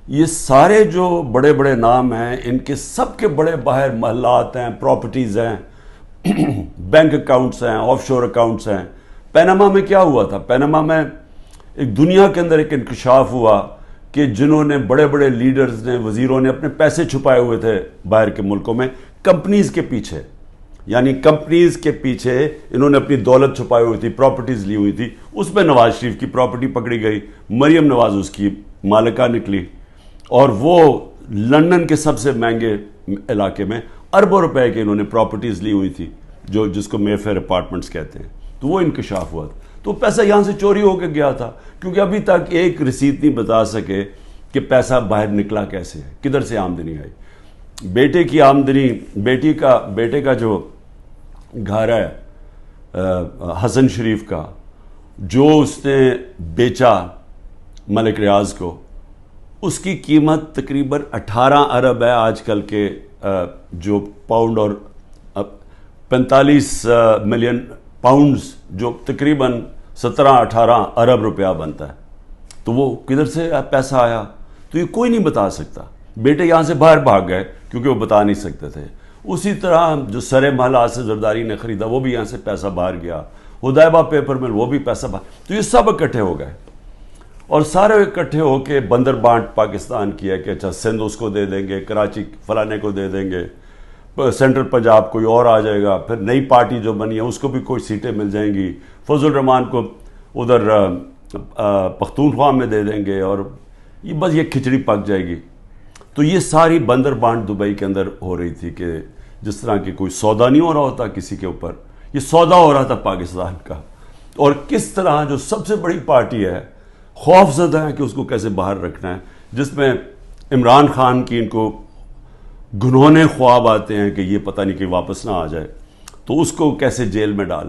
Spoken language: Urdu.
یہ سارے جو بڑے بڑے نام ہیں ان کے سب کے بڑے باہر محلات ہیں، پراپرٹیز ہیں، بینک اکاؤنٹس ہیں، آف شور اکاؤنٹس ہیں۔ پیناما میں کیا ہوا تھا؟ پیناما میں ایک دنیا کے اندر ایک انکشاف ہوا کہ جنہوں نے بڑے بڑے لیڈرز نے، وزیروں نے اپنے پیسے چھپائے ہوئے تھے باہر کے ملکوں میں کمپنیز کے پیچھے، یعنی کمپنیز کے پیچھے انہوں نے اپنی دولت چھپائی ہوئی تھی، پراپرٹیز لی ہوئی تھی۔ اس میں نواز شریف کی پراپرٹی پکڑی گئی، مریم نواز اس کی مالکہ نکلی، اور وہ لندن کے سب سے مہنگے علاقے میں اربوں روپے کے انہوں نے پراپرٹیز لی ہوئی تھی، جس کو مے فیئر اپارٹمنٹس کہتے ہیں۔ تو وہ انکشاف ہوا تھا، تو پیسہ یہاں سے چوری ہو کے گیا تھا، کیونکہ ابھی تک ایک رسید نہیں بتا سکے کہ پیسہ باہر نکلا کیسے ہے، کدھر سے آمدنی آئی۔ بیٹے کی آمدنی، بیٹے کا جو گھر ہے حسن شریف کا، جو اس نے بیچا ملک ریاض کو، اس کی قیمت تقریباً 18 ارب ہے آج کل کے جو پاؤنڈ، اور 45 ملین پاؤنڈز، جو تقریباً 17-18 ارب روپیہ بنتا ہے۔ تو وہ کدھر سے پیسہ آیا؟ تو یہ کوئی نہیں بتا سکتا۔ بیٹے یہاں سے باہر بھاگ گئے کیونکہ وہ بتا نہیں سکتے تھے۔ اسی طرح جو سر محل آصف زرداری نے خریدا، وہ بھی یہاں سے پیسہ باہر گیا، حدیبہ پیپر مل، وہ بھی پیسہ باہر۔ تو یہ سب اکٹھے ہو گئے، اور سارے اکٹھے ہو کے بندر بانٹ پاکستان کیا کہ اچھا سندھ اس کو دے دیں گے، کراچی فلانے کو دے دیں گے، سینٹرل پنجاب کوئی اور آ جائے گا، پھر نئی پارٹی جو بنی ہے اس کو بھی کوئی سیٹیں مل جائیں گی، فضل الرحمان کو ادھر پختونخوا میں دے دیں گے، اور یہ بس یہ کھچڑی پک جائے گی۔ تو یہ ساری بندر بانٹ دبئی کے اندر ہو رہی تھی کہ جس طرح کہ کوئی سودا نہیں ہو رہا ہوتا کسی کے اوپر، یہ سودا ہو رہا تھا پاکستان کا، اور کس طرح جو سب سے بڑی پارٹی ہے خوف زدہ ہے کہ اس کو کیسے باہر رکھنا ہے، جس میں عمران خان کی ان کو گنہونے خواب آتے ہیں کہ یہ پتہ نہیں کہ واپس نہ آ جائے، تو اس کو کیسے جیل میں ڈال